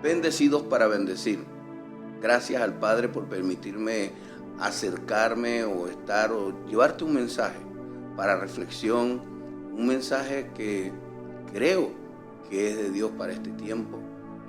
Bendecidos para bendecir. Gracias al Padre por permitirme acercarme o llevarte un mensaje para reflexión, un mensaje que creo que es de Dios para este tiempo,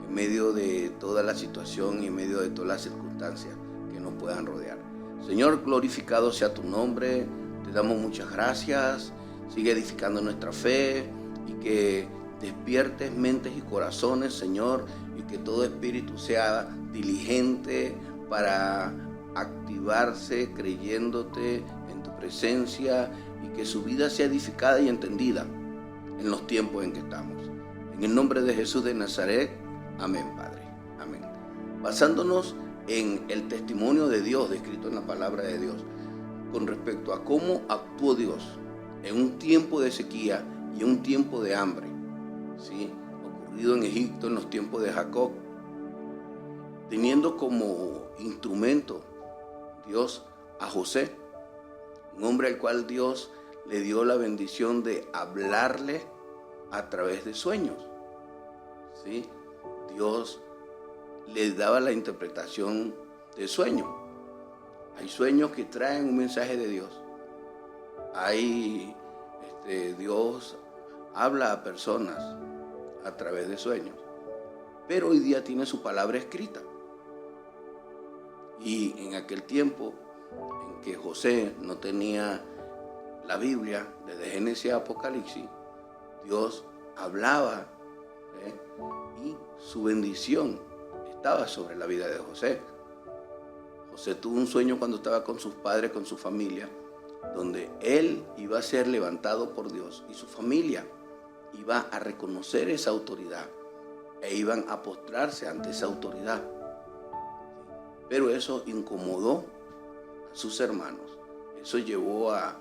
en medio de toda la situación y en medio de todas las circunstancias que nos puedan rodear. Señor, glorificado sea tu nombre, te damos muchas gracias, sigue edificando nuestra fe y que despiertes mentes y corazones, Señor, y que todo espíritu sea diligente para activarse creyéndote en tu presencia y que su vida sea edificada y entendida en los tiempos en que estamos. En el nombre de Jesús de Nazaret, amén, Padre, amén. Basándonos en el testimonio de Dios descrito en la palabra de Dios con respecto a cómo actuó Dios en un tiempo de sequía y en un tiempo de hambre, ¿sí? Ocurrido en Egipto en los tiempos de Jacob, teniendo como instrumento Dios a José, un hombre al cual Dios le dio la bendición de hablarle a través de sueños, ¿sí? Dios le daba la interpretación de sueños. Hay sueños que traen un mensaje de Dios. Dios habla a personas a través de sueños, pero hoy día tiene su palabra escrita. Y en aquel tiempo en que José no tenía la Biblia, desde Génesis a Apocalipsis, Dios hablaba, y su bendición estaba sobre la vida de José. José tuvo un sueño cuando estaba con sus padres, con su familia, donde él iba a ser levantado por Dios y su familia iba a reconocer esa autoridad e iban a postrarse ante esa autoridad. Pero eso incomodó a sus hermanos. Eso llevó a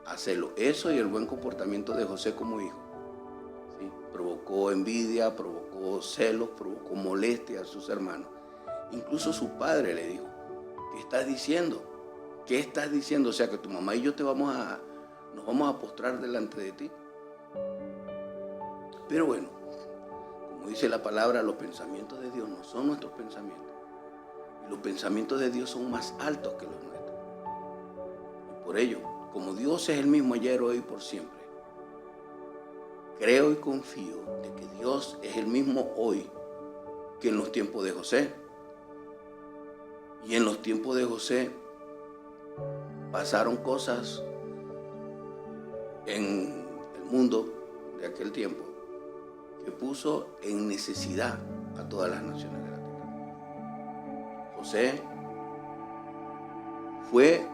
hacerlo. Eso y el buen comportamiento de José como hijo, ¿sí? Provocó envidia, provocó celos, provocó molestia a sus hermanos. Incluso su padre le dijo: ¿qué estás diciendo? ¿Qué estás diciendo? O sea, que tu mamá y yo nos vamos a postrar delante de ti. Pero bueno, como dice la palabra, los pensamientos de Dios no son nuestros pensamientos. Y los pensamientos de Dios son más altos que los nuestros. Y por ello, como Dios es el mismo ayer, hoy y por siempre, creo y confío de que Dios es el mismo hoy que en los tiempos de José. Y en los tiempos de José pasaron cosas en el mundo de aquel tiempo que puso en necesidad a todas las naciones de la tierra. José fue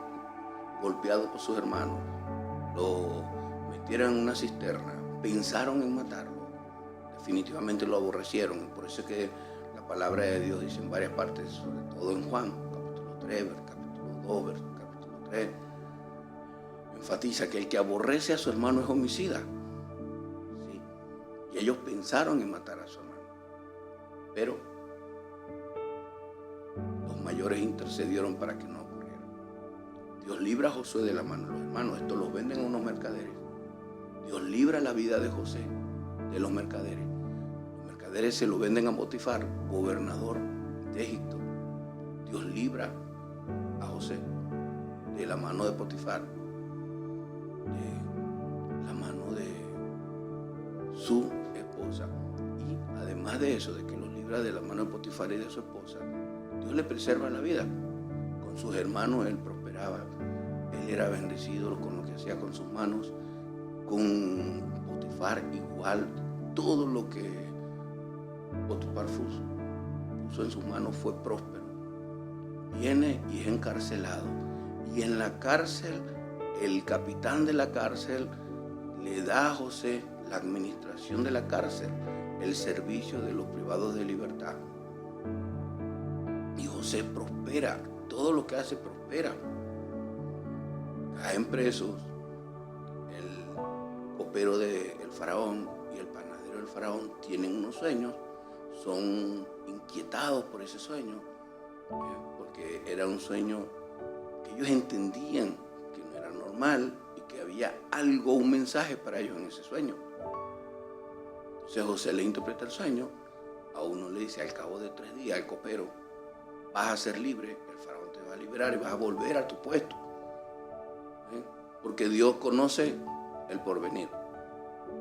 golpeado por sus hermanos, lo metieron en una cisterna, pensaron en matarlo, definitivamente lo aborrecieron. Por eso es que la palabra de Dios dice en varias partes, sobre todo en Juan, capítulo 3, capítulo 2, capítulo 3, enfatiza que el que aborrece a su hermano es homicida. ¿Sí? Y ellos pensaron en matar a su hermano, pero los mayores intercedieron para que no ocurriera. Dios libra a Josué de la mano de los hermanos. Esto los venden a unos mercaderes. Dios libra la vida de José de los mercaderes. Los mercaderes se lo venden a Potifar, gobernador de Egipto. Dios libra a José de la mano de Potifar, de la mano de su esposa. Y además de eso, de que los libra de la mano de Potifar y de su esposa, Dios le preserva la vida. Con sus hermanos él prosperaba. Él era bendecido con lo que hacía con sus manos. Con Potifar igual. Todo lo que Potifar puso en sus manos fue próspero. Viene y es encarcelado. Y en la cárcel, el capitán de la cárcel le da a José la administración de la cárcel, el servicio de los privados de libertad. Y José prospera, todo lo que hace prospera. Caen presos el copero del faraón y el panadero del faraón, tienen unos sueños, son inquietados por ese sueño, porque era un sueño que ellos entendían que no era normal y que había algo, un mensaje para ellos en ese sueño. Entonces José le interpreta el sueño A uno le dice, al cabo de 3 días, el copero, vas a ser libre, el faraón te va a liberar y vas a volver a tu puesto. Porque Dios conoce el porvenir.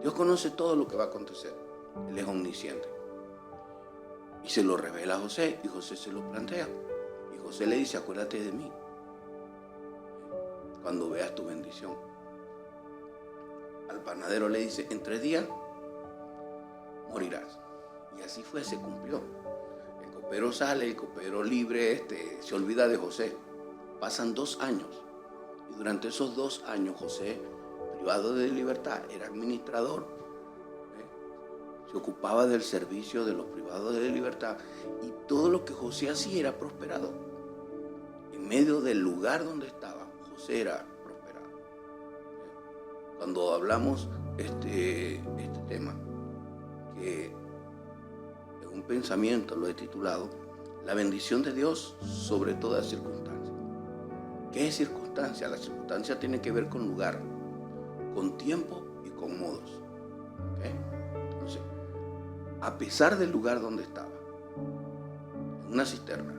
Dios conoce todo lo que va a acontecer. Él es omnisciente. Y se lo revela a José, y José se lo plantea. Y José le dice, acuérdate de mí cuando veas tu bendición. Al panadero le dice, en 3 días morirás. Y así fue, se cumplió. El copero sale, el copero libre se olvida de José. Pasan 2 años. Y durante esos 2 años José, privado de libertad, era administrador. Se ocupaba del servicio de los privados de libertad. Y todo lo que José hacía era prosperado. En medio del lugar donde estaba, José era prosperado. Cuando hablamos este tema, que en un pensamiento lo he titulado, la bendición de Dios sobre toda circunstancia. ¿Qué es circunstancia? La circunstancia tiene que ver con lugar, con tiempo y con modos. ¿Okay? Entonces, a pesar del lugar donde estaba, en una cisterna,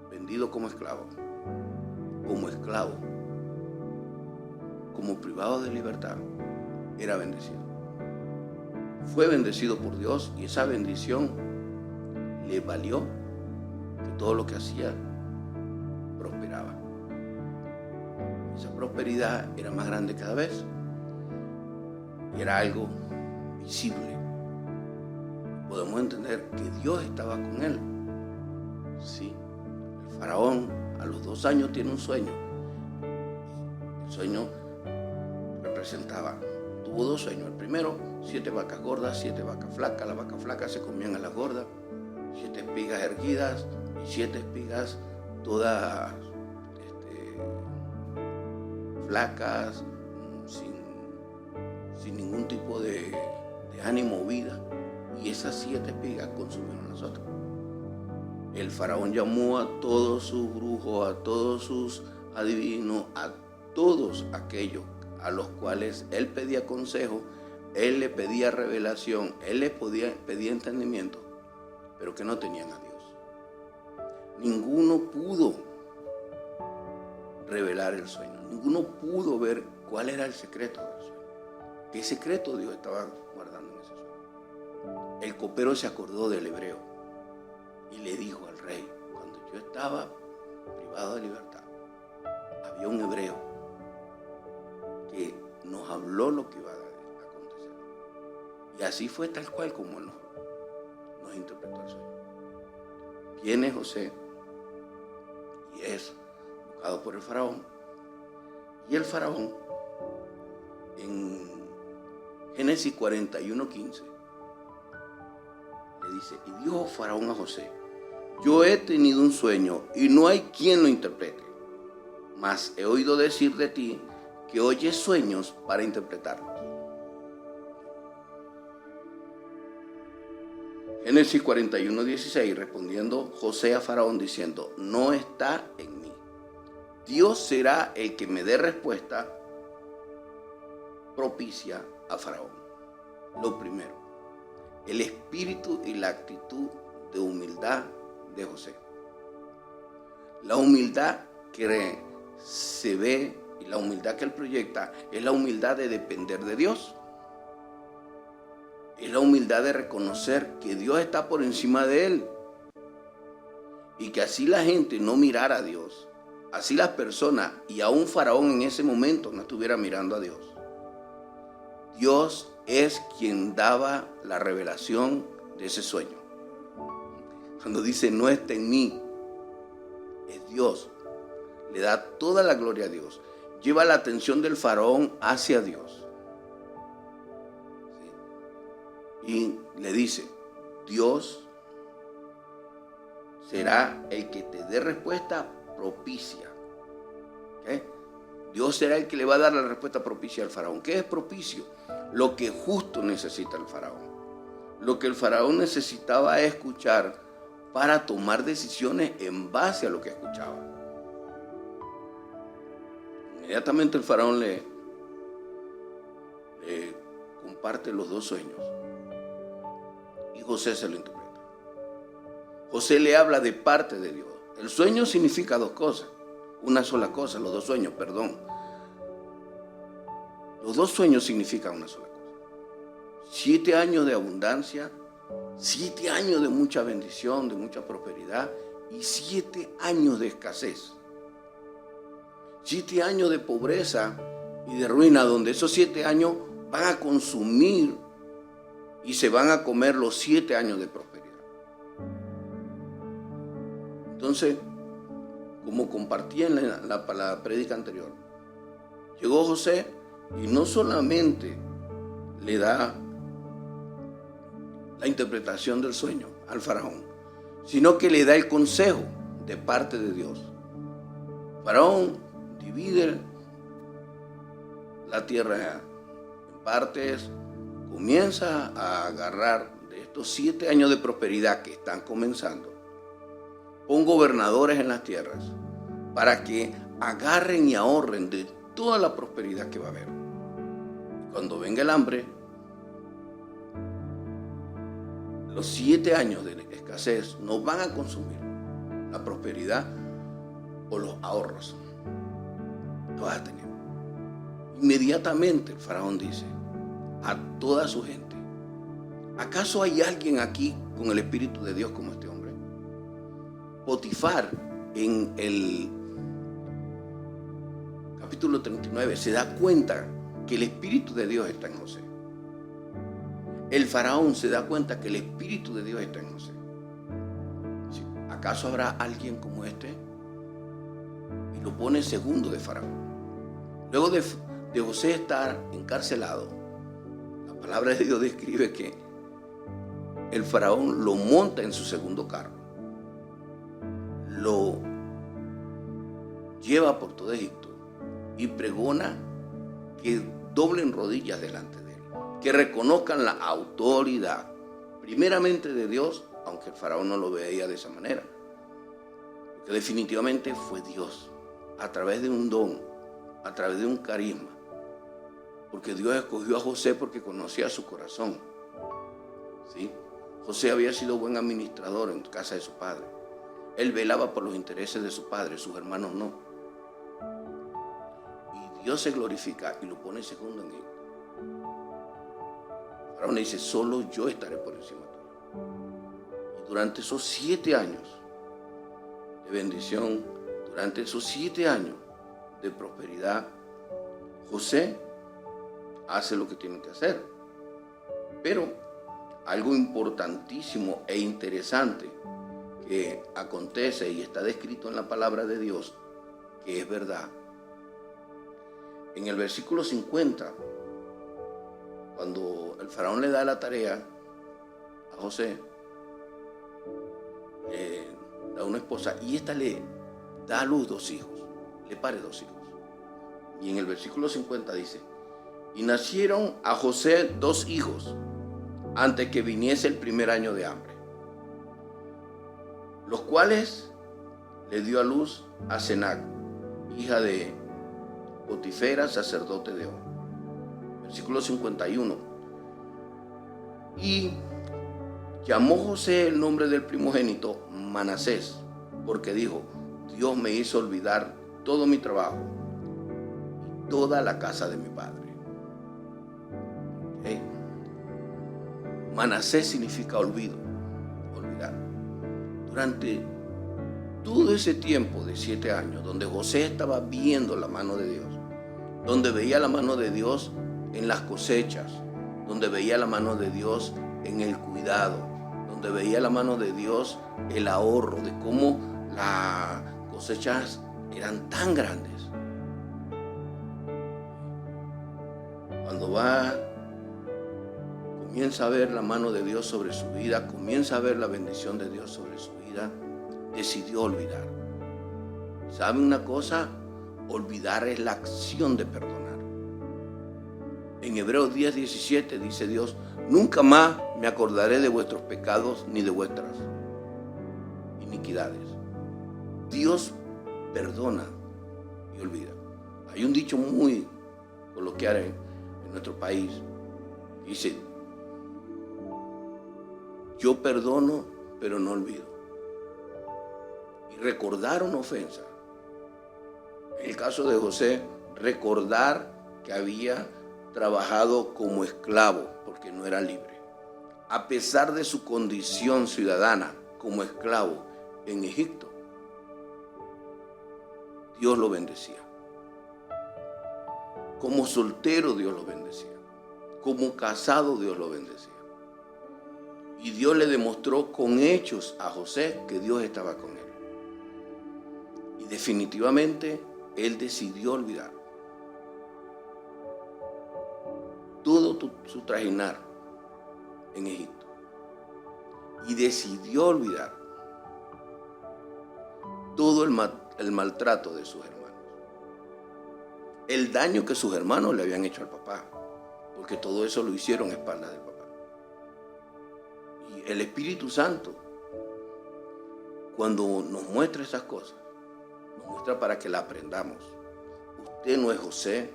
vendido como esclavo, como privado de libertad, era bendecido. Fue bendecido por Dios y esa bendición le valió que todo lo que hacía prosperaba. Esa prosperidad era más grande cada vez y era algo visible. Podemos entender que Dios estaba con él. Sí, el faraón a los 2 años tiene un sueño. El sueño tuvo 2 sueños. El primero, 7 vacas gordas, 7 vacas flacas. Las vacas flacas se comían a las gordas. 7 espigas erguidas y 7 espigas todas flacas, sin ningún tipo de ánimo o vida. Y esas 7 espigas consumieron las otras. El faraón llamó a todos sus brujos, a todos sus adivinos, a todos aquellos a los cuales él pedía consejo, él le pedía revelación, él le pedía entendimiento, pero que no tenían a Dios. Ninguno pudo revelar el sueño, ninguno pudo ver cuál era el secreto del sueño. ¿Qué secreto Dios estaba guardando en ese sueño? El copero se acordó del hebreo y le dijo al rey, cuando yo estaba privado de libertad, había un hebreo que nos habló lo que iba a acontecer. Y así fue tal cual como nos interpretó el sueño. Viene José y es buscado por el faraón. Y el faraón, en Génesis 41:15, le dice, y dijo faraón a José, yo he tenido un sueño y no hay quien lo interprete, mas he oído decir de ti que oyes sueños para interpretarlos. Génesis 41:16, respondiendo José a faraón diciendo, no está en mí. Dios será el que me dé respuesta propicia a faraón. Lo primero, el espíritu y la actitud de humildad de José. La humildad que se ve y la humildad que él proyecta es la humildad de depender de Dios. Es la humildad de reconocer que Dios está por encima de él. Y que así la gente no mirara a Dios, así las personas y aún faraón en ese momento no estuviera mirando a Dios. Dios es quien daba la revelación de ese sueño. Cuando dice no está en mí, es Dios. Le da toda la gloria a Dios. Lleva la atención del faraón hacia Dios. ¿Sí? Y le dice, Dios será el que te dé respuesta propicia. ¿Okay? Dios será el que le va a dar la respuesta propicia al faraón. ¿Qué es propicio? Lo que justo necesita el faraón. Lo que el faraón necesitaba escuchar para tomar decisiones en base a lo que escuchaba. Inmediatamente el faraón le comparte los 2 sueños y José se lo interpreta. José le habla de parte de Dios. El sueño significa dos cosas, una sola cosa, los dos sueños, perdón. Los dos sueños significan una sola cosa. 7 años de abundancia, 7 años de mucha bendición, de mucha prosperidad y 7 años de escasez. 7 años de pobreza y de ruina, donde esos 7 años van a consumir y se van a comer los 7 años de prosperidad. Entonces, como compartí en la prédica anterior, llegó José y no solamente le da la interpretación del sueño al faraón, sino que le da el consejo de parte de Dios. Faraón divide la tierra en partes, comienza a agarrar de estos 7 años de prosperidad que están comenzando, pon gobernadores en las tierras para que agarren y ahorren de toda la prosperidad que va a haber. Cuando venga el hambre, los 7 años de escasez no van a consumir la prosperidad o los ahorros que vas a tener. Inmediatamente el faraón dice a toda su gente: ¿acaso hay alguien aquí con el Espíritu de Dios como este hombre? Potifar, en el capítulo 39, se da cuenta que el Espíritu de Dios está en José. El faraón se da cuenta que el Espíritu de Dios está en José. ¿Acaso habrá alguien como este? Y lo pone segundo de faraón. Luego de José estar encarcelado, la palabra de Dios describe que el faraón lo monta en su segundo carro, lo lleva por todo Egipto y pregona que doblen rodillas delante de él, que reconozcan la autoridad primeramente de Dios, aunque el faraón no lo veía de esa manera, porque definitivamente fue Dios, a través de un don, a través de un carisma, porque Dios escogió a José porque conocía su corazón, ¿sí? José había sido buen administrador en casa de su padre. Él velaba por los intereses de su padre, sus hermanos no. Y Dios se glorifica y lo pone segundo en él. Faraón le dice: solo yo estaré por encima tuyo. Y durante esos 7 años de bendición, durante esos 7 años de prosperidad, José hace lo que tiene que hacer. Pero algo importantísimo e interesante que acontece y está descrito en la palabra de Dios, que es verdad. En el versículo 50, cuando el faraón le da la tarea a José, le da una esposa y esta le da a luz 2 hijos, le pare 2 hijos. Y en el versículo 50 dice: y nacieron a José 2 hijos antes que viniese el primer año de hambre, los cuales le dio a luz a Senac, hija de Potifera, sacerdote de On. Versículo 51. Y llamó José el nombre del primogénito Manasés, porque dijo: Dios me hizo olvidar todo mi trabajo y toda la casa de mi padre. ¿Okay? Manasés significa olvido, olvidar. Durante todo ese tiempo de 7 años, donde José estaba viendo la mano de Dios, donde veía la mano de Dios en las cosechas, donde veía la mano de Dios en el cuidado, donde veía la mano de Dios el ahorro, de cómo las cosechas eran tan grandes. Cuando comienza a ver la mano de Dios sobre su vida, comienza a ver la bendición de Dios sobre su vida, decidió olvidar. ¿Sabe una cosa? Olvidar es la acción de perdonar. En Hebreos 10:17 dice Dios: nunca más me acordaré de vuestros pecados ni de vuestras iniquidades. Dios perdona y olvida. Hay un dicho muy coloquial en nuestro país. Dice: yo perdono, pero no olvido. y recordar una ofensa. En el caso de José, recordar que había trabajado como esclavo porque no era libre. A pesar de su condición ciudadana como esclavo en Egipto, Dios lo bendecía. Como soltero Dios lo bendecía. Como casado Dios lo bendecía. Y Dios le demostró con hechos a José que Dios estaba con él. Y definitivamente él decidió olvidar todo su trajinar en Egipto. Y decidió olvidar todo el maltrato de sus hermanos. El daño que sus hermanos le habían hecho al papá. Porque todo eso lo hicieron a espaldas del papá. Y el Espíritu Santo, cuando nos muestra esas cosas, nos muestra para que la aprendamos. Usted no es José,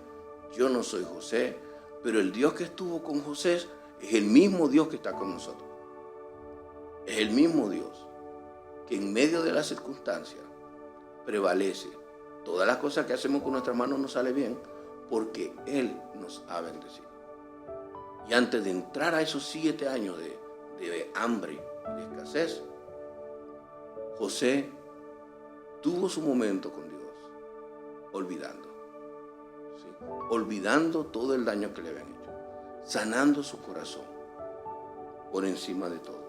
yo no soy José, pero el Dios que estuvo con José es el mismo Dios que está con nosotros. Es el mismo Dios que en medio de las circunstancias prevalece. Todas las cosas que hacemos con nuestras manos nos sale bien porque Él nos ha bendecido. Y antes de entrar a esos 7 años de hambre y de escasez, José tuvo su momento con Dios, olvidando. ¿Sí? Olvidando todo el daño que le habían hecho, sanando su corazón por encima de todo.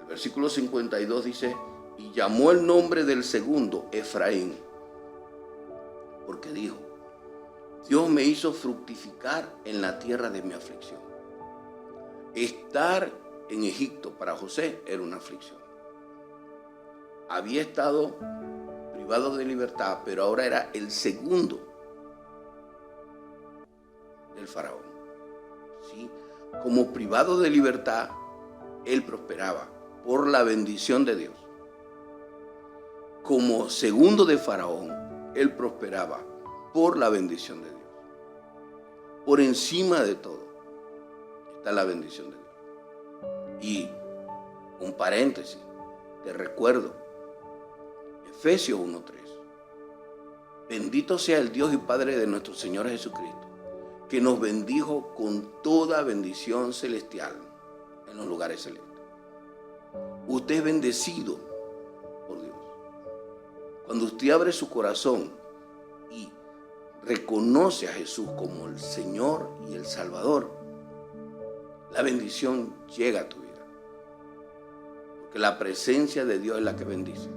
El versículo 52 dice, y llamó el nombre del segundo Efraín, porque dijo, Dios me hizo fructificar en la tierra de mi aflicción. Estar en Egipto para José era una aflicción. Había estado privado de libertad, pero ahora era el segundo del faraón. ¿Sí? Como privado de libertad, él prosperaba por la bendición de Dios. Como segundo de faraón, él prosperaba por la bendición de Dios. Por encima de todo está la bendición de Dios. Y un paréntesis, te recuerdo, Efesios 1:3. Bendito sea el Dios y Padre de nuestro Señor Jesucristo, que nos bendijo con toda bendición celestial en los lugares celestes. Usted es bendecido por Dios. Cuando usted abre su corazón y reconoce a Jesús como el Señor y el Salvador, la bendición llega a tu vida. Porque la presencia de Dios es la que bendice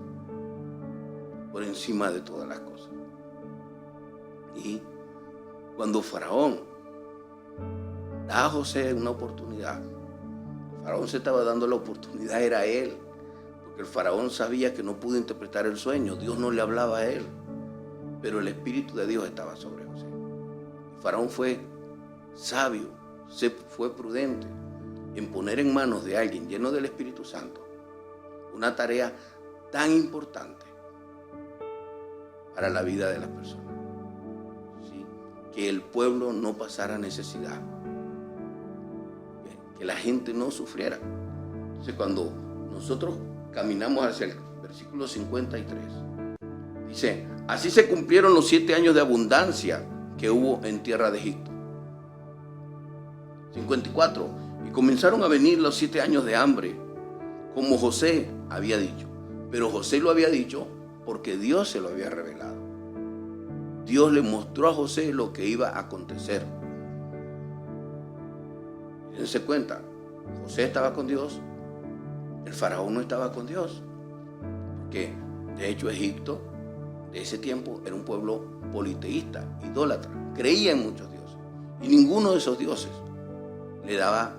por encima de todas las cosas. Y cuando Faraón da a José una oportunidad, el Faraón se estaba dando la oportunidad, era él. Porque el Faraón sabía que no pudo interpretar el sueño, Dios no le hablaba a él. Pero el Espíritu de Dios estaba sobre José. El Faraón fue sabio, fue prudente en poner en manos de alguien lleno del Espíritu Santo una tarea tan importante para la vida de las personas. ¿Sí? Que el pueblo no pasara necesidad, que la gente no sufriera. Entonces, cuando nosotros caminamos hacia el versículo 53, dice, así se cumplieron los 7 años de abundancia que hubo en tierra de Egipto. 54, y comenzaron a venir los 7 años de hambre, como José había dicho. Pero José lo había dicho porque Dios se lo había revelado. Dios le mostró a José lo que iba a acontecer. Dense cuenta, José estaba con Dios, el faraón no estaba con Dios. Porque de hecho Egipto de ese tiempo era un pueblo politeísta, idólatra, creía en muchos dioses. Y ninguno de esos dioses le daba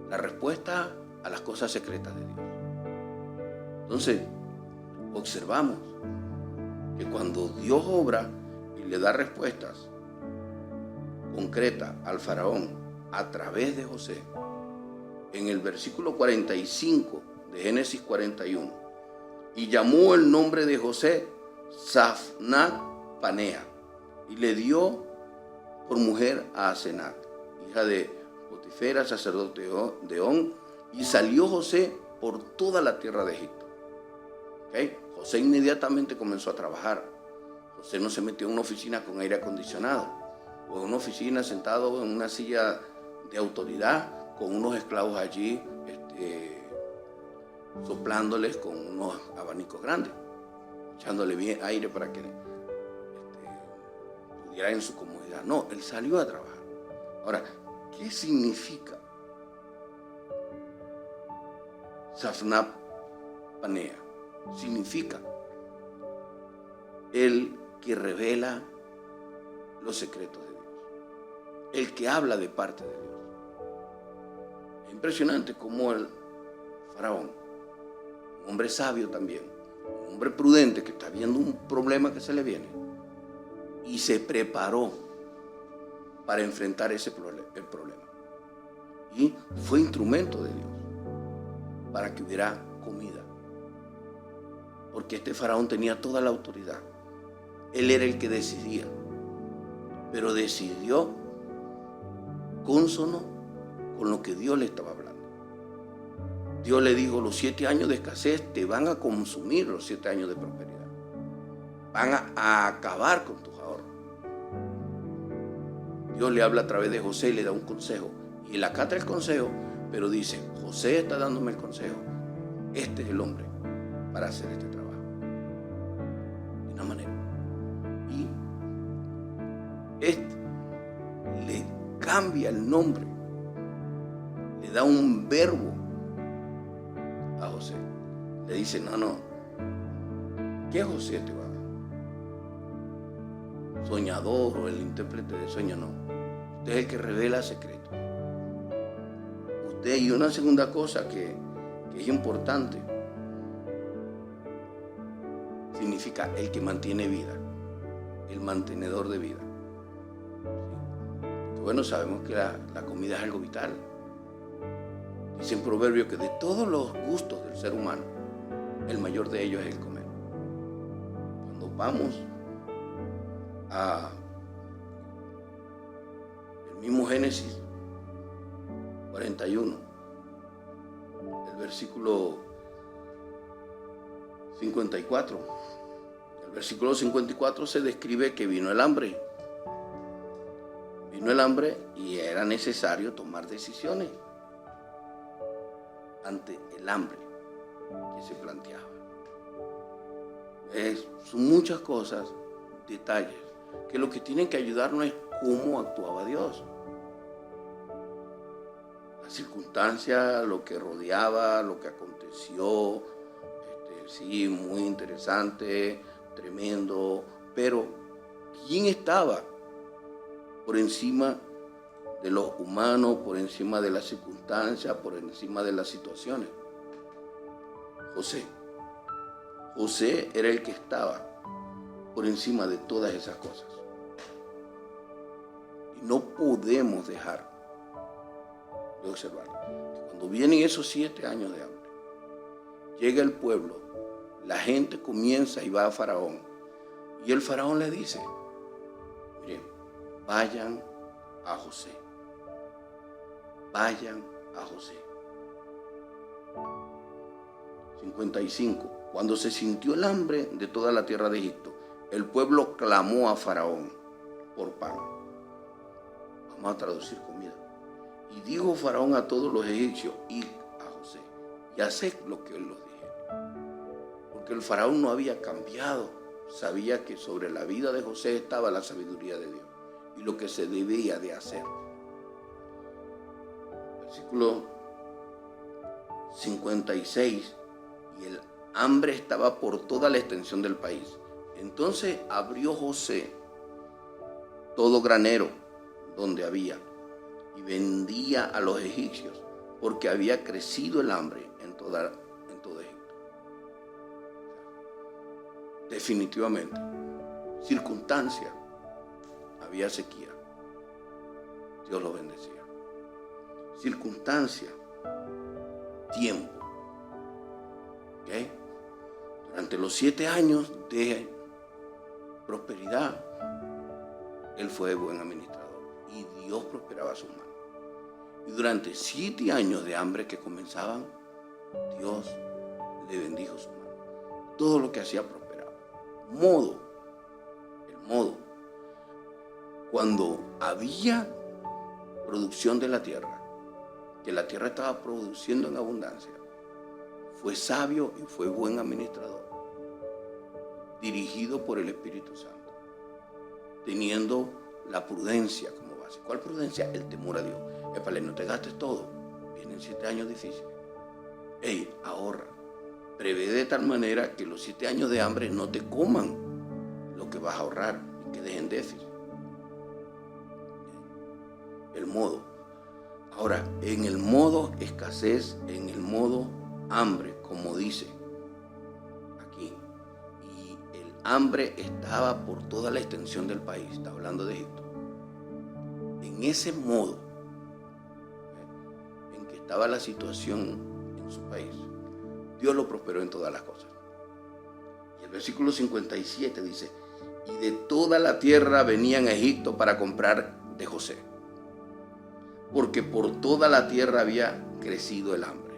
la respuesta a las cosas secretas de Dios. Entonces, observamos que cuando Dios obra y le da respuestas concretas al faraón a través de José, en el versículo 45 de Génesis 41, y llamó el nombre de José Safnat Panea, y le dio por mujer a Asenat, hija de Potifera, sacerdote de On, y salió José por toda la tierra de Egipto. ¿Okay? José inmediatamente comenzó a trabajar. José no se metió en una oficina con aire acondicionado o en una oficina sentado en una silla de autoridad con unos esclavos allí soplándoles con unos abanicos grandes, echándole bien aire para que pudiera en su comodidad. No, él salió a trabajar. Ahora, ¿qué significa Safnap Panea? Significa el que revela los secretos de Dios, el que habla de parte de Dios. Es impresionante cómo el faraón, un hombre sabio también, un hombre prudente que está viendo un problema que se le viene y se preparó para enfrentar el problema. Y fue instrumento de Dios para que hubiera comida. Porque este faraón tenía toda la autoridad. Él era el que decidía. Pero decidió cónsono con lo que Dios le estaba hablando. Dios le dijo, los 7 años de escasez te van a consumir los 7 años de prosperidad. Van a acabar con tus ahorros. Dios le habla a través de José y le da un consejo. Y él acata el consejo, pero dice, José está dándome el consejo. Este es el hombre para hacer este trabajo. De una manera. Y este le cambia el nombre. Le da un verbo a José. Le dice, no. ¿Qué José te va a dar? Soñador o el intérprete de sueño, no. Usted es el que revela secretos. Usted, y una segunda cosa que es importante, significa el que mantiene vida, el mantenedor de vida. ¿Sí? Bueno, sabemos que la comida es algo vital. Dice en Proverbio que de todos los gustos del ser humano, el mayor de ellos es el comer. Cuando vamos a el mismo Génesis 41, el versículo 54. El versículo 54 se describe que vino el hambre. Vino el hambre y era necesario tomar decisiones ante el hambre que se planteaba. Son muchas cosas, detalles, que lo que tienen que ayudarnos es cómo actuaba Dios. La circunstancia, lo que rodeaba, lo que aconteció, sí, muy interesante, tremendo, pero ¿quién estaba por encima de los humanos, por encima de las circunstancias, por encima de las situaciones? José. José era el que estaba por encima de todas esas cosas. Y no podemos dejar de observar que cuando vienen esos 7 años de hambre, llega el pueblo, la gente comienza y va a Faraón. Y el Faraón le dice, miren, vayan a José. Vayan a José. 55. Cuando se sintió el hambre de toda la tierra de Egipto, el pueblo clamó a Faraón por pan. Vamos a traducir comida. Y dijo Faraón a todos los egipcios, id a José y haced lo que él los dijera. Porque el Faraón no había cambiado. Sabía que sobre la vida de José estaba la sabiduría de Dios y lo que se debía de hacer. Versículo 56. Y el hambre estaba por toda la extensión del país. Entonces abrió José todo granero donde había y vendía a los egipcios, porque había crecido el hambre en todo Egipto. Definitivamente, circunstancia, había sequía, Dios los bendecía. Circunstancia, tiempo. ¿Okay? Durante los 7 años de prosperidad, él fue buen administrador y Dios prosperaba su mano. Y durante 7 años de hambre que comenzaban, Dios le bendijo su mano. todo lo que hacía prosperaba. Modo, el modo. Cuando había producción de la tierra, que la tierra estaba produciendo en abundancia, fue sabio y fue buen administrador, dirigido por el Espíritu Santo, teniendo la prudencia como base. ¿Cuál prudencia? El temor a Dios. Épale, no te gastes todo, vienen 7 años difíciles. Ey, ahorra, prevé de tal manera que los 7 años de hambre no te coman lo que vas a ahorrar y quedes en déficit. El modo. Ahora, en el modo escasez, en el modo hambre, como dice aquí, y el hambre estaba por toda la extensión del país, está hablando de Egipto. En ese modo en que estaba la situación en su país, Dios lo prosperó en todas las cosas. Y el versículo 57 dice, y de toda la tierra venían a Egipto para comprar de José, porque por toda la tierra había crecido el hambre.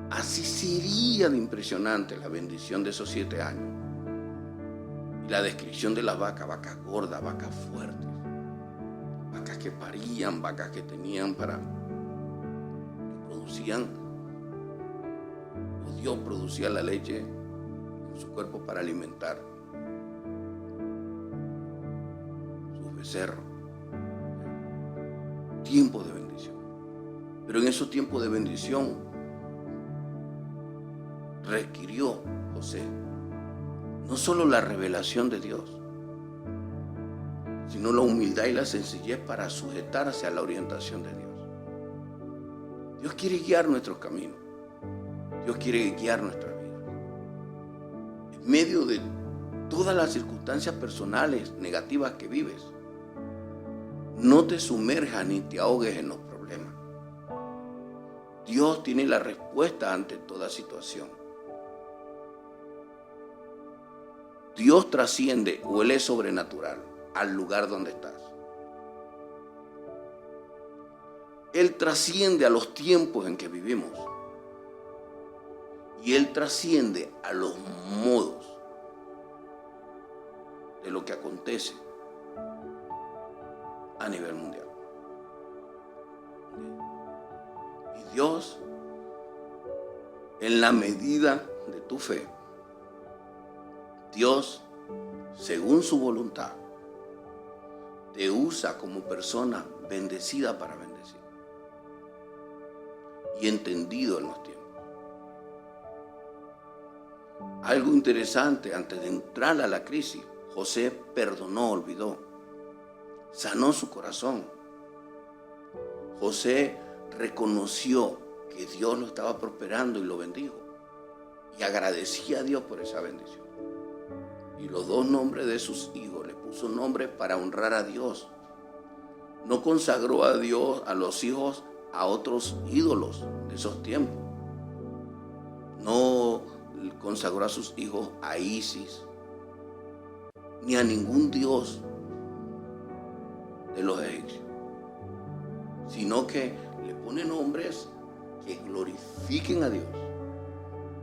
Así sería de impresionante la bendición de esos 7 años. Y la descripción de las vacas, vacas gordas, vacas fuertes, vacas que parían, vacas que tenían que producían, o Dios producía la leche en su cuerpo para alimentar sus becerros. Tiempo de bendición. Pero en esos tiempos de bendición requirió José no solo la revelación de Dios, sino la humildad y la sencillez para sujetarse a la orientación de Dios. Dios quiere guiar nuestros caminos. Dios quiere guiar nuestra vida. En medio de todas las circunstancias personales negativas que vives, no te sumerjas ni te ahogues en los problemas. Dios tiene la respuesta ante toda situación. Dios trasciende o Él es sobrenatural al lugar donde estás. Él trasciende a los tiempos en que vivimos. Y Él trasciende a los modos de lo que acontece a nivel mundial. Y Dios, en la medida de tu fe, Dios, según su voluntad, te usa como persona bendecida para bendecir y entendido en los tiempos. Algo interesante, antes de entrar a la crisis, José perdonó, olvidó, sanó su corazón. José reconoció que Dios lo estaba prosperando y lo bendijo y agradecía a Dios por esa bendición. Y los 2 nombres de sus hijos, le puso nombre para honrar a Dios. No consagró a Dios, a los hijos, a otros ídolos de esos tiempos. No consagró a sus hijos a Isis, ni a ningún dios de los egipcios, sino que le pone nombres que glorifiquen a Dios,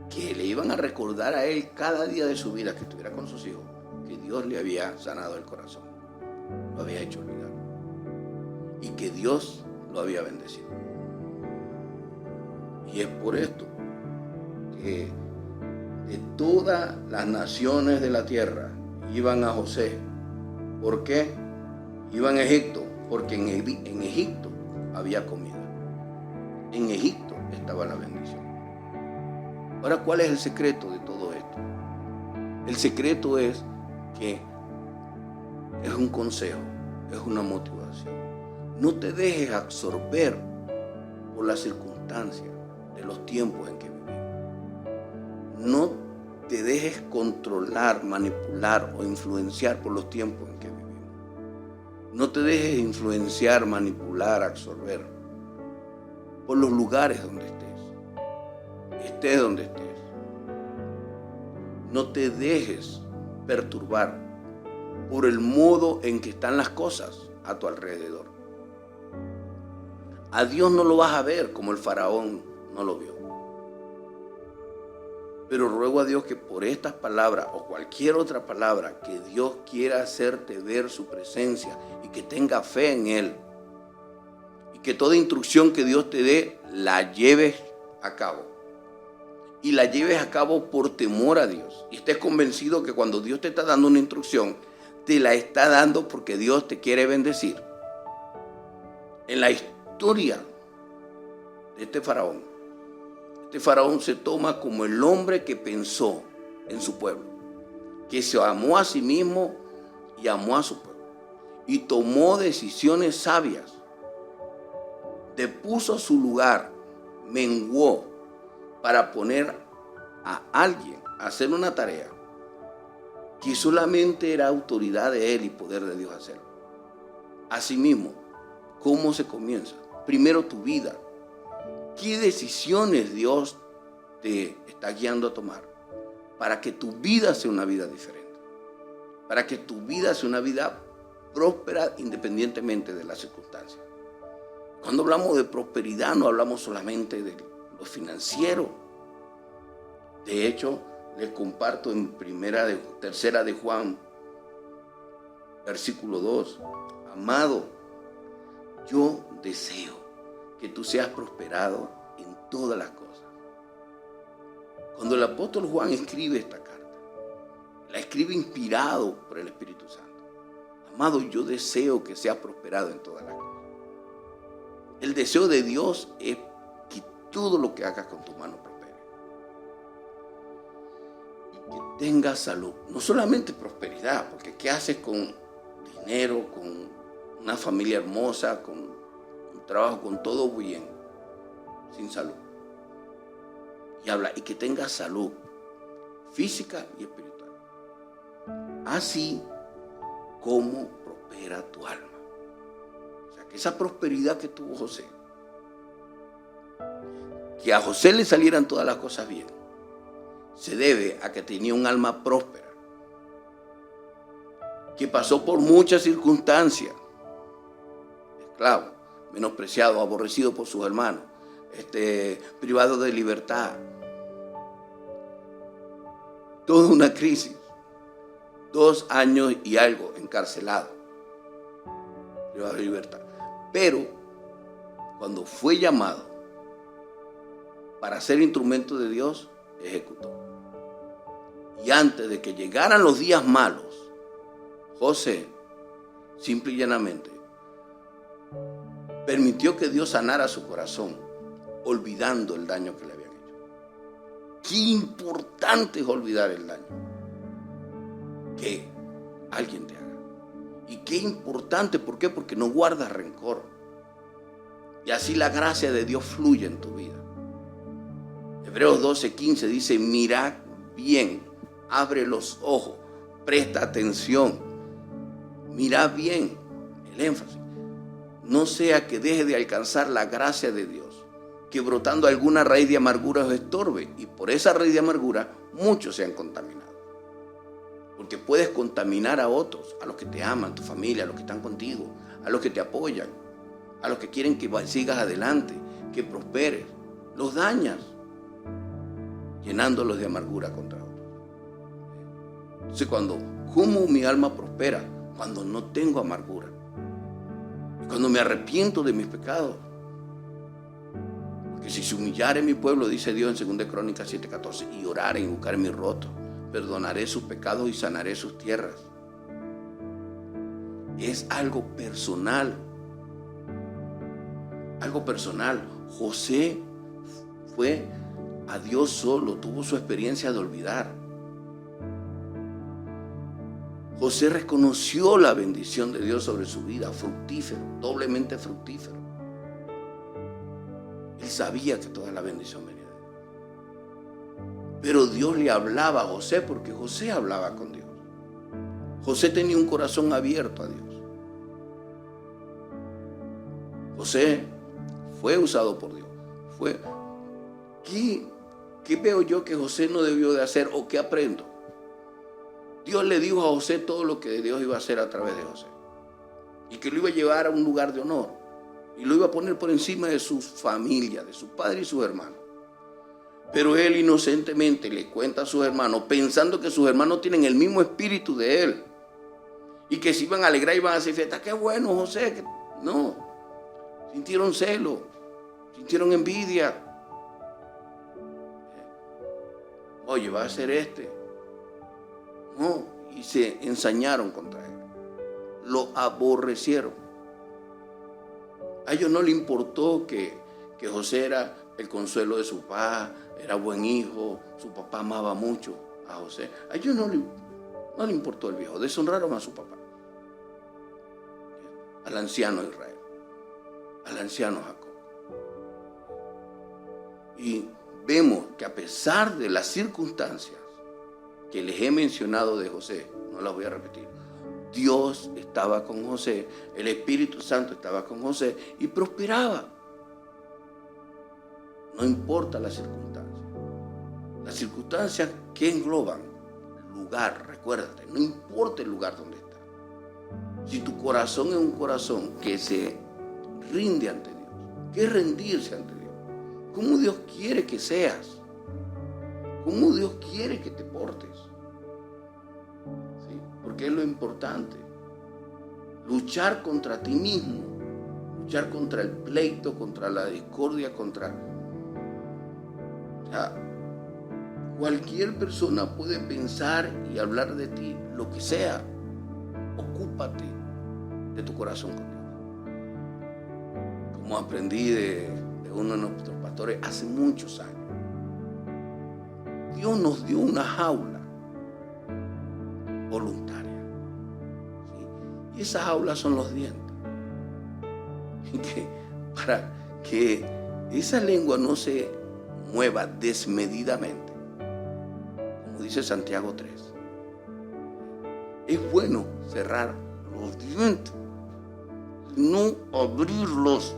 que le iban a recordar a él cada día de su vida que estuviera con sus hijos, que Dios le había sanado el corazón, lo había hecho olvidar y que Dios lo había bendecido. Y es por esto que de todas las naciones de la tierra iban a José. ¿Por qué? Iban a Egipto, porque en Egipto había comida. En Egipto estaba la bendición. Ahora, ¿cuál es el secreto de todo esto? El secreto es que es un consejo, es una motivación. No te dejes absorber por las circunstancias de los tiempos en que vivimos. No te dejes controlar, manipular o influenciar por los tiempos en que vivimos. No te dejes influenciar, manipular, absorber por los lugares donde estés. Estés donde estés. No te dejes perturbar por el modo en que están las cosas a tu alrededor. A Dios no lo vas a ver como el faraón no lo vio. Pero ruego a Dios que por estas palabras o cualquier otra palabra que Dios quiera hacerte ver su presencia y que tenga fe en Él, y que toda instrucción que Dios te dé la lleves a cabo. Y la lleves a cabo por temor a Dios. Y estés convencido que cuando Dios te está dando una instrucción, te la está dando porque Dios te quiere bendecir. En la historia de este faraón se toma como el hombre que pensó en su pueblo, que se amó a sí mismo y amó a su pueblo, y tomó decisiones sabias, depuso su lugar, menguó para poner a alguien a hacer una tarea que solamente era autoridad de él y poder de Dios hacerlo. Asimismo, ¿cómo se comienza? Primero tu vida. ¿Qué decisiones Dios te está guiando a tomar para que tu vida sea una vida diferente? Para que tu vida sea una vida próspera independientemente de las circunstancias. Cuando hablamos de prosperidad no hablamos solamente de lo financiero. De hecho, les comparto en tercera de Juan, versículo 2. Amado, yo deseo que tú seas prosperado en todas las cosas. Cuando el apóstol Juan escribe esta carta, la escribe inspirado por el Espíritu Santo. Amado, yo deseo que seas prosperado en todas las cosas. El deseo de Dios es que todo lo que hagas con tu mano prospere. Y que tengas salud. No solamente prosperidad, porque ¿qué haces con dinero, con una familia hermosa, con un trabajo, con todo bien, sin salud? Y que tengas salud física y espiritual. Así como prospera tu alma. O sea, que esa prosperidad que tuvo José, que a José le salieran todas las cosas bien, se debe a que tenía un alma próspera, que pasó por muchas circunstancias, esclavo, menospreciado, aborrecido por sus hermanos, privado de libertad, toda una crisis, 2 años y algo encarcelado, privado de libertad. Pero cuando fue llamado para ser instrumento de Dios, ejecutó. Y antes de que llegaran los días malos, José simple y llanamente permitió que Dios sanara su corazón, olvidando el daño que le habían hecho. Qué importante es olvidar el daño que alguien te haga. Y qué importante, ¿por qué? Porque no guardas rencor. Y así la gracia de Dios fluye en tu vida. Hebreos 12:15 dice, mirad bien, abre los ojos, presta atención, mirad bien, el énfasis. No sea que deje de alcanzar la gracia de Dios, que brotando alguna raíz de amargura os estorbe, y por esa raíz de amargura muchos se han contaminado. Porque puedes contaminar a otros, a los que te aman, tu familia, a los que están contigo, a los que te apoyan, a los que quieren que sigas adelante, que prosperes. Los dañas, llenándolos de amargura contra otros. Entonces, ¿cómo mi alma prospera? Cuando no tengo amargura. Y cuando me arrepiento de mis pecados. Porque si se humillare mi pueblo, dice Dios en 2 Crónicas 7:14, y orare y buscar mi rostro, perdonaré sus pecados y sanaré sus tierras. Es algo personal. Algo personal. José fue a Dios solo, tuvo su experiencia de olvidar. José reconoció la bendición de Dios sobre su vida, fructífero, doblemente fructífero. Él sabía que toda la bendición venía de Dios. Pero Dios le hablaba a José porque José hablaba con Dios. José tenía un corazón abierto a Dios. José fue usado por Dios. ¿Qué veo yo que José no debió de hacer o qué aprendo? Dios le dijo a José todo lo que Dios iba a hacer a través de José. Y que lo iba a llevar a un lugar de honor. Y lo iba a poner por encima de su familia, de su padre y sus hermanos. Pero él inocentemente le cuenta a sus hermanos, pensando que sus hermanos tienen el mismo espíritu de él y que se iban a alegrar y iban a hacer fiesta. ¡Qué bueno, José! No, sintieron celo, sintieron envidia. Oye, va a ser este. No, y se ensañaron contra él. Lo aborrecieron. A ellos no les importó que José era el consuelo de su papá, era buen hijo, su papá amaba mucho a José. A ellos no le importó el viejo, deshonraron a su papá, al anciano Israel, al anciano Jacob. Y vemos que a pesar de las circunstancias que les he mencionado de José, no las voy a repetir, Dios estaba con José, el Espíritu Santo estaba con José y prosperaba. No importa las circunstancias que engloban lugar, recuérdate, no importa el lugar donde está. Si tu corazón es un corazón que se rinde ante Dios, que es rendirse ante Dios, ¿cómo Dios quiere que seas? ¿Cómo Dios quiere que te portes? ¿Sí? Porque es lo importante. Luchar contra ti mismo, luchar contra el pleito, contra la discordia, cualquier persona puede pensar y hablar de ti lo que sea. Ocúpate de tu corazón con Dios. Como aprendí de uno de nuestros pastores hace muchos años. Dios nos dio una jaula voluntaria. ¿Sí? Y esas jaulas son los dientes. Para que esa lengua no se mueva desmedidamente, como dice Santiago 3, es bueno cerrar los dientes, no abrirlos,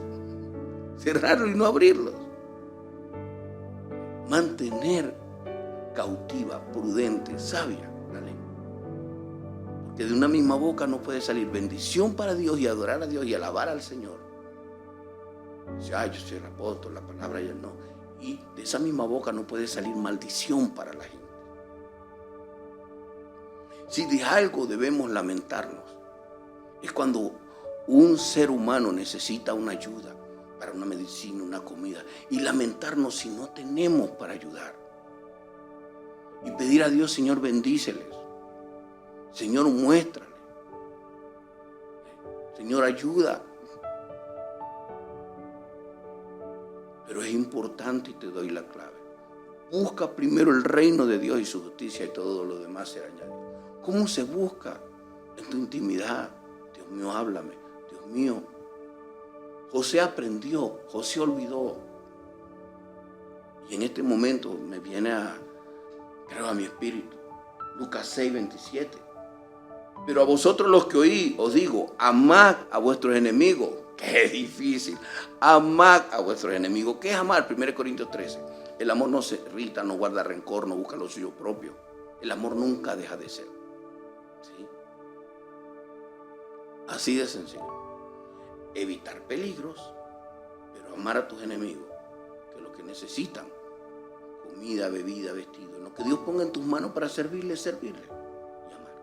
cerrarlos y no abrirlos, mantener cautiva, prudente, sabia la lengua, porque de una misma boca no puede salir bendición para Dios y adorar a Dios y alabar al Señor. Dice, yo soy el apóstol, la palabra ya no. Y de esa misma boca no puede salir maldición para la gente. Si de algo debemos lamentarnos, es cuando un ser humano necesita una ayuda para una medicina, una comida, y lamentarnos si no tenemos para ayudar. Y pedir a Dios, Señor, bendíceles. Señor, muéstrale. Señor, ayuda. Pero es importante y te doy la clave. Busca primero el reino de Dios y su justicia y todo lo demás será añadido. ¿Cómo se busca? En tu intimidad. Dios mío, háblame. Dios mío. José aprendió, José olvidó. Y en este momento me viene a mi espíritu. Lucas 6, 27. Pero a vosotros los que oí, os digo, amad a vuestros enemigos. Qué difícil. Amad a vuestros enemigos. ¿Qué es amar? 1 Corintios 13. El amor no se irrita, no guarda rencor, no busca lo suyo propio. El amor nunca deja de ser. ¿Sí? Así de sencillo. Evitar peligros, pero amar a tus enemigos, que lo que necesitan, comida, bebida, vestido, lo que Dios ponga en tus manos para servirle y amar.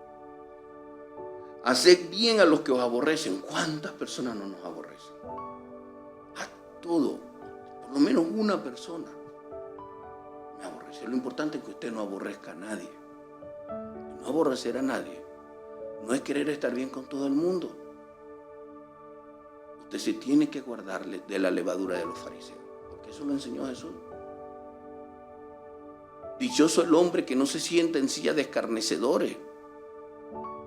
Haced bien a los que os aborrecen. ¿Cuántas personas no nos aborrecen? A todo, por lo menos una persona me aborrece. Lo importante es que usted no aborrezca a nadie. No aborrecer a nadie no es querer estar bien con todo el mundo. Usted se tiene que guardar de la levadura de los fariseos, porque eso lo enseñó Jesús. Dichoso el hombre que no se sienta en silla de escarnecedores.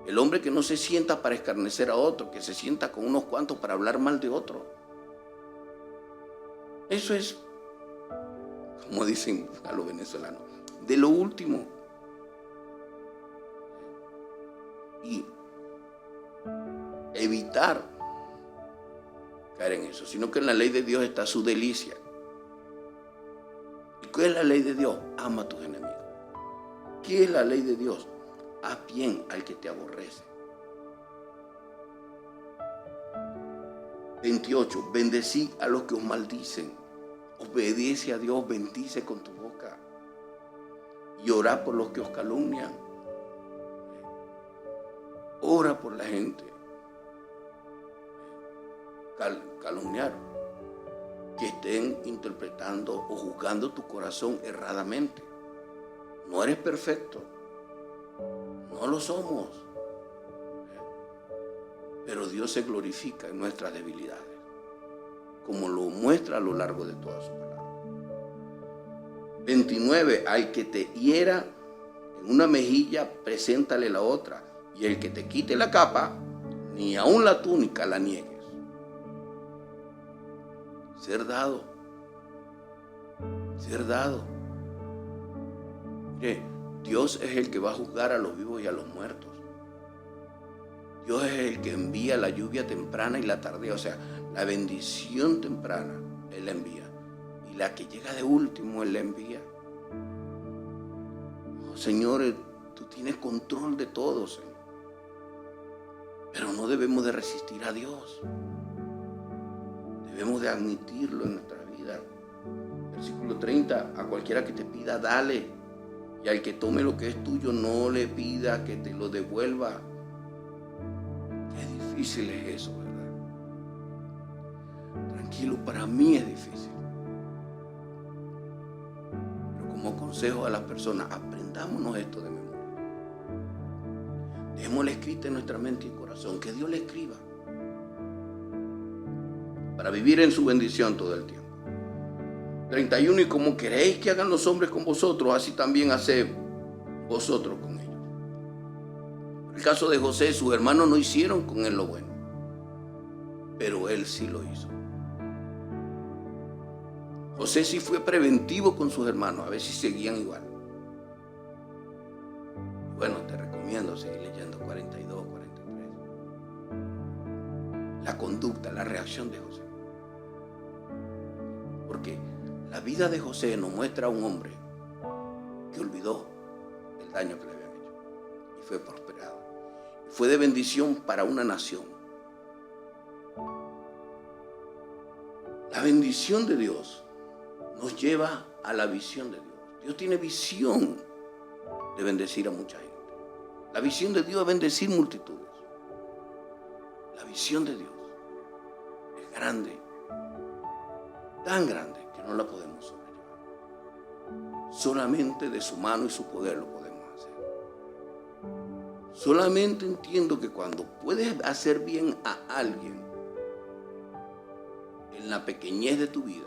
El hombre que no se sienta para escarnecer a otro, que se sienta con unos cuantos para hablar mal de otro. Eso es, como dicen a los venezolanos, de lo último. Y evitar caer en eso, sino que en la ley de Dios está su delicia. ¿Y qué es la ley de Dios? Ama a tus enemigos. ¿Qué es la ley de Dios? Haz bien al que te aborrece. 28. Bendecid a los que os maldicen. Obedece a Dios, bendice con tu boca. y orad por los que os calumnian. Ora por la gente. Calumniar. Que estén interpretando o juzgando tu corazón erradamente. No eres perfecto. No lo somos. Pero Dios se glorifica en nuestras debilidades, como lo muestra a lo largo de toda su palabra. 29. Al que te hiera en una mejilla, preséntale la otra. Y el que te quite la capa, ni aun la túnica la niegues. Ser dado. Ser dado. Mire, Dios es el que va a juzgar a los vivos y a los muertos. Dios es el que envía la lluvia temprana y la tardía, o sea, la bendición temprana, Él la envía. Y la que llega de último, Él la envía. Oh, Señor, tú tienes control de todo, Señor. Pero no debemos de resistir a Dios. Debemos de admitirlo en nuestra vida. Versículo 30, a cualquiera que te pida, dale. Y al que tome lo que es tuyo, no le pida que te lo devuelva. Qué difícil es eso, ¿verdad? Tranquilo, para mí es difícil. Pero como consejo a las personas, aprendámonos esto de memoria. Dejémosle escrita en nuestra mente y corazón, que Dios le escriba, para vivir en su bendición todo el tiempo. 31, y como queréis que hagan los hombres con vosotros, así también haced vosotros con ellos. En el caso de José, sus hermanos no hicieron con él lo bueno, pero él sí lo hizo. José sí fue preventivo con sus hermanos, a ver si seguían igual. Bueno, te recomiendo seguir leyendo 42, 43. La conducta, la reacción de José. Porque la vida de José nos muestra a un hombre que olvidó el daño que le habían hecho y fue prosperado. Y fue de bendición para una nación. La bendición de Dios nos lleva a la visión de Dios. Dios tiene visión de bendecir a mucha gente. La visión de Dios es bendecir multitudes. La visión de Dios es grande, tan grande que no la podemos sobrellevar. Solamente de su mano y su poder lo podemos hacer. Solamente entiendo que cuando puedes hacer bien a alguien en la pequeñez de tu vida,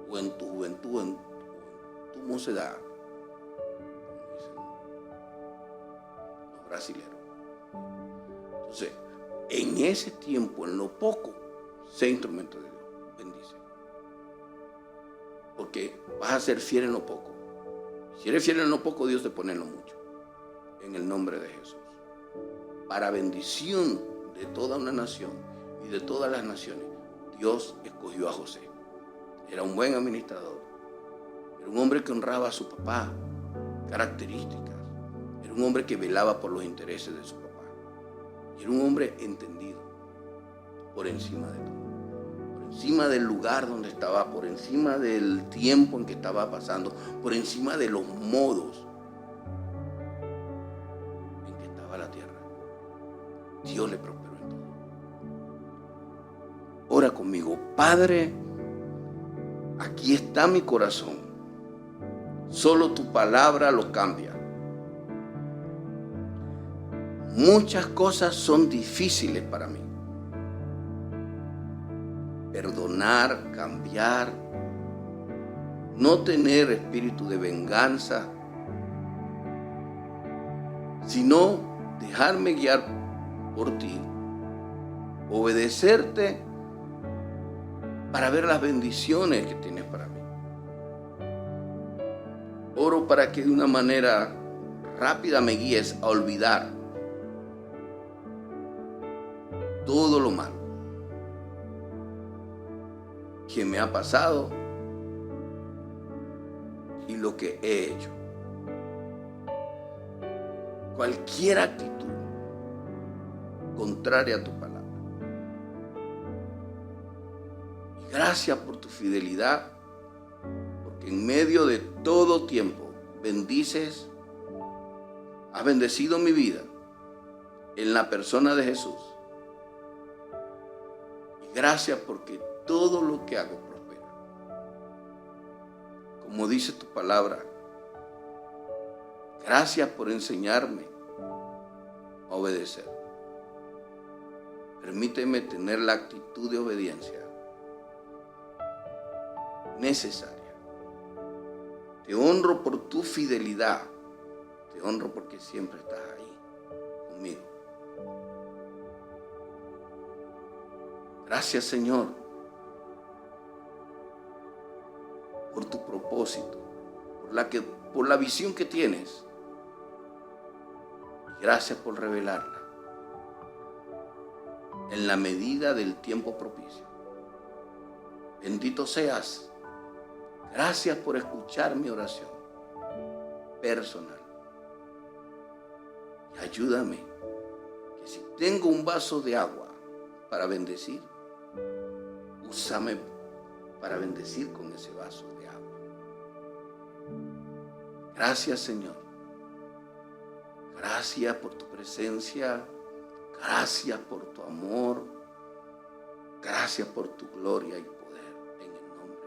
o en tu juventud, en tu mocedad, como dicen los brasileños. Entonces, en ese tiempo, en lo poco, sé instrumento de Dios. Bendice. Porque vas a ser fiel en lo poco. Si eres fiel en lo poco, Dios te pone en lo mucho. En el nombre de Jesús. Para bendición de toda una nación y de todas las naciones, Dios escogió a José. Era un buen administrador. Era un hombre que honraba a su papá. Características. Era un hombre que velaba por los intereses de su papá. Y era un hombre entendido. Por encima de todo. Por encima del lugar donde estaba. Por encima del tiempo en que estaba pasando. Por encima de los modos en que estaba la tierra. Dios le prosperó en todo. Ora conmigo. Padre, aquí está mi corazón. Solo tu palabra lo cambia. Muchas cosas son difíciles para mí. Perdonar, cambiar, no tener espíritu de venganza, sino dejarme guiar por ti, obedecerte para ver las bendiciones que tienes para mí. Oro para que de una manera rápida me guíes a olvidar todo lo malo que me ha pasado y lo que he hecho. Cualquier actitud contraria a tu palabra. Gracias por tu fidelidad, porque en medio de todo tiempo bendices, has bendecido mi vida en la persona de Jesús. Y gracias porque todo lo que hago prospera. Como dice tu palabra, gracias por enseñarme a obedecer. Permíteme tener la actitud de obediencia necesaria. Te honro por tu fidelidad. Te honro porque siempre estás ahí conmigo. Gracias, Señor, por tu propósito, por la visión que tienes. Y gracias por revelarla en la medida del tiempo propicio. Bendito seas. Gracias por escuchar mi oración personal. Y ayúdame que si tengo un vaso de agua para bendecir, úsame para bendecir con ese vaso de agua. Gracias, Señor. Gracias por tu presencia. Gracias por tu amor. Gracias por tu gloria y poder en el nombre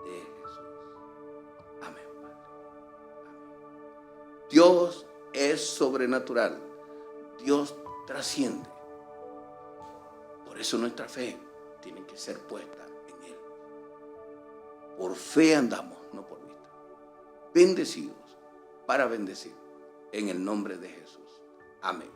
de Jesús. Amén, Padre. Amén. Dios es sobrenatural. Dios trasciende. Por eso nuestra fe tiene que ser puesta en Él. Por fe andamos, no por vista. Bendecidos para bendecir en el nombre de Jesús. Amén.